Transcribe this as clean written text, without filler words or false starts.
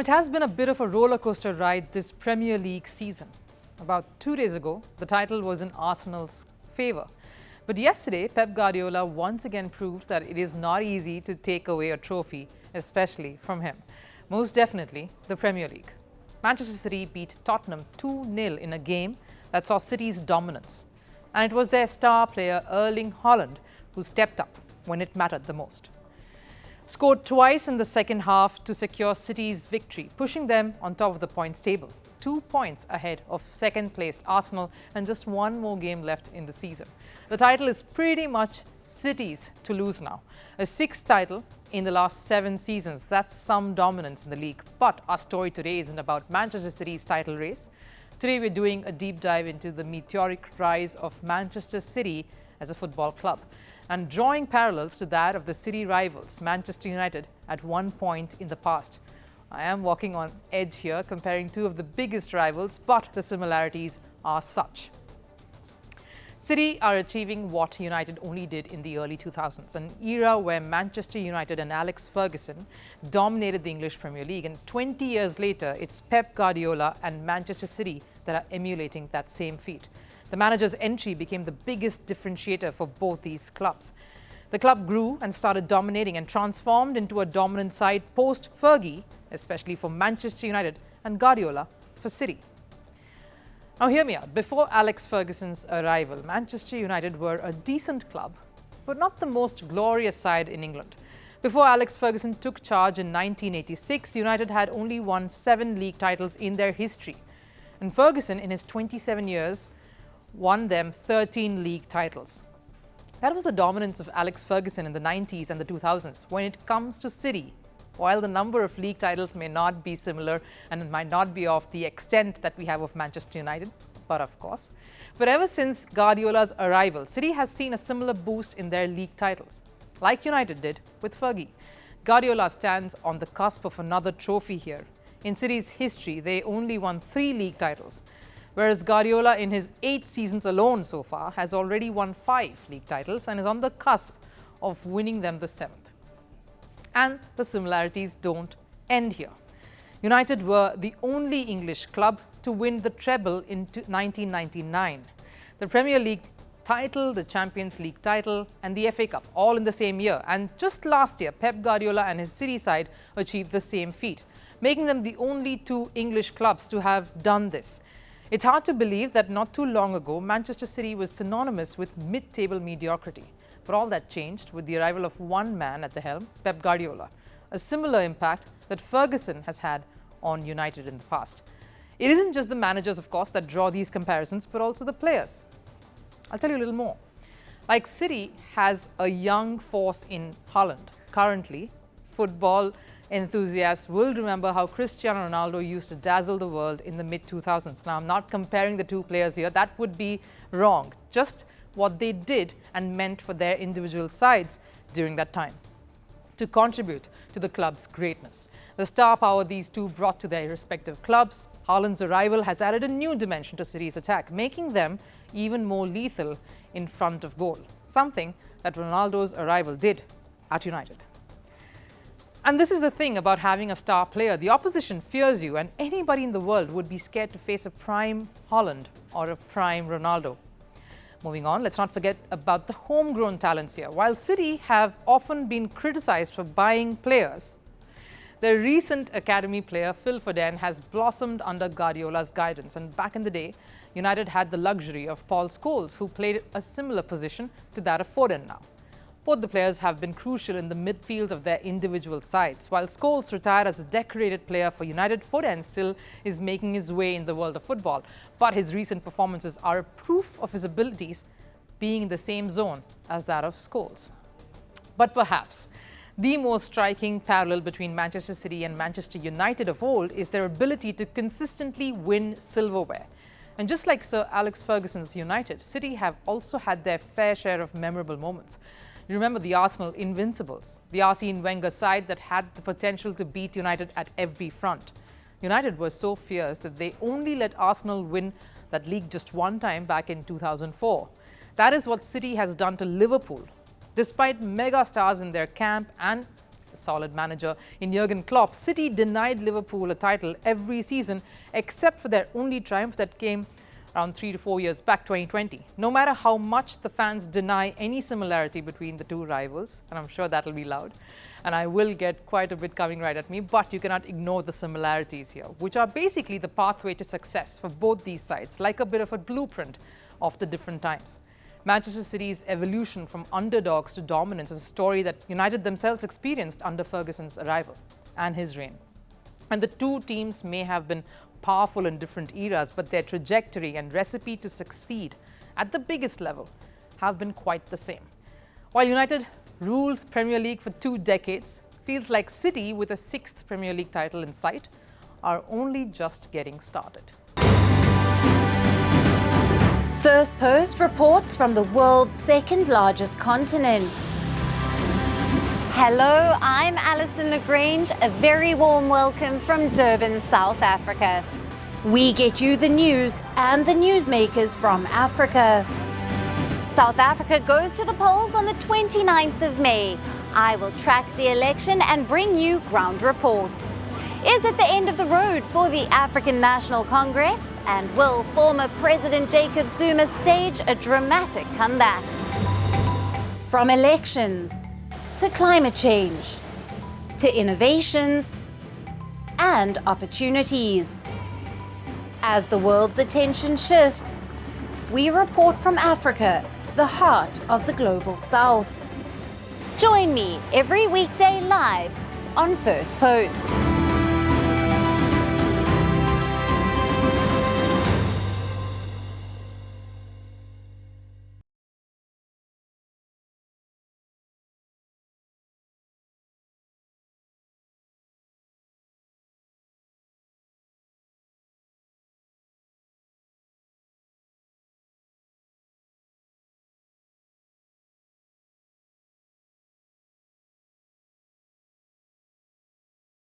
it has been a bit of a roller coaster ride this Premier League season. About 2 days ago, the title was in Arsenal's favour. But yesterday, Pep Guardiola once again proved that it is not easy to take away a trophy, especially from him. Most definitely, the Premier League. Manchester City beat Tottenham 2-0 in a game that saw City's dominance. And it was their star player Erling Haaland who stepped up when it mattered the most. Scored twice in the second half to secure City's victory, pushing them on top of the points table. 2 points ahead of second-placed Arsenal and just one more game left in the season. The title is pretty much City's to lose now. A 6th title in the last 7 seasons. That's some dominance in the league. But our story today isn't about Manchester City's title race. Today we're doing a deep dive into the meteoric rise of Manchester City as a football club and drawing parallels to that of the City rivals, Manchester United, at one point in the past. I am walking on edge here, comparing two of the biggest rivals, but the similarities are such. City are achieving what United only did in the early 2000s, an era where Manchester United and Alex Ferguson dominated the English Premier League. And 20 years later, it's Pep Guardiola and Manchester City that are emulating that same feat. The manager's entry became the biggest differentiator for both these clubs. The club grew and started dominating and transformed into a dominant side post-Fergie, especially for Manchester United, and Guardiola for City. Now hear me out. Before Alex Ferguson's arrival, Manchester United were a decent club, but not the most glorious side in England. Before Alex Ferguson took charge in 1986, United had only won 7 league titles in their history. And Ferguson, in his 27 years, won them 13 league titles. That was the dominance of Alex Ferguson in the 90s and the 2000s. When it comes to City, while the number of league titles may not be similar and it might not be of the extent that we have of Manchester United, but of course. But ever since Guardiola's arrival, City has seen a similar boost in their league titles, like United did with Fergie. Guardiola stands on the cusp of another trophy here. In City's history, they only won 3 league titles, whereas Guardiola, in his 8 seasons alone so far, has already won 5 league titles and is on the cusp of winning them the 7th. And the similarities don't end here. United were the only English club to win the treble in 1999. The Premier League title, the Champions League title, and the FA Cup, all in the same year. And just last year, Pep Guardiola and his City side achieved the same feat, making them the only 2 English clubs to have done this. It's hard to believe that not too long ago, Manchester City was synonymous with mid-table mediocrity. But all that changed with the arrival of one man at the helm, Pep Guardiola, a similar impact that Ferguson has had on United in the past. It isn't just the managers, of course, that draw these comparisons, but also the players. I'll tell you a little more. Like City has a young force in Haaland. Currently, football enthusiasts will remember how Cristiano Ronaldo used to dazzle the world in the mid-2000s. Now, I'm not comparing the 2 players here. That would be wrong. Just what they did and meant for their individual sides during that time to contribute to the club's greatness. The star power these 2 brought to their respective clubs, Haaland's arrival has added a new dimension to City's attack, making them even more lethal in front of goal, something that Ronaldo's arrival did at United. And this is the thing about having a star player. The opposition fears you, and anybody in the world would be scared to face a prime Haaland or a prime Ronaldo. Moving on, let's not forget about the homegrown talents here. While City have often been criticized for buying players, their recent academy player Phil Foden has blossomed under Guardiola's guidance. And back in the day, United had the luxury of Paul Scholes, who played a similar position to that of Foden now. Both the players have been crucial in the midfield of their individual sides. While Scholes retired as a decorated player for United, Foden still is making his way in the world of football. But his recent performances are a proof of his abilities being in the same zone as that of Scholes. But perhaps the most striking parallel between Manchester City and Manchester United of old is their ability to consistently win silverware. And just like Sir Alex Ferguson's United, City have also had their fair share of memorable moments. You remember the Arsenal Invincibles, the Arsene Wenger side that had the potential to beat United at every front. United were so fierce that they only let Arsenal win that league just one time back in 2004. That is what City has done to Liverpool. Despite mega stars in their camp and a solid manager in Jurgen Klopp, City denied Liverpool a title every season except for their only triumph that came around 3 to 4 years back, 2020. No matter how much the fans deny any similarity between the two rivals, and I'm sure that'll be loud, and I will get quite a bit coming right at me, but you cannot ignore the similarities here, which are basically the pathway to success for both these sides, like a bit of a blueprint of the different times. Manchester City's evolution from underdogs to dominance is a story that United themselves experienced under Ferguson's arrival and his reign. And the two teams may have been powerful in different eras, but their trajectory and recipe to succeed at the biggest level have been quite the same. While United ruled Premier League for 2 decades, feels like City, with a 6th Premier League title in sight, are only just getting started. Firstpost reports from the world's second largest continent. Hello, I'm Alison Lagrange. A very warm welcome from Durban, South Africa. We get you the news and the newsmakers from Africa. South Africa goes to the polls on the 29th of May. I will track the election and bring you ground reports. Is it the end of the road for the African National Congress? And will former President Jacob Zuma stage a dramatic comeback? From elections to climate change, to innovations and opportunities. As the world's attention shifts, we report from Africa, the heart of the global south. Join me every weekday live on Firstpost.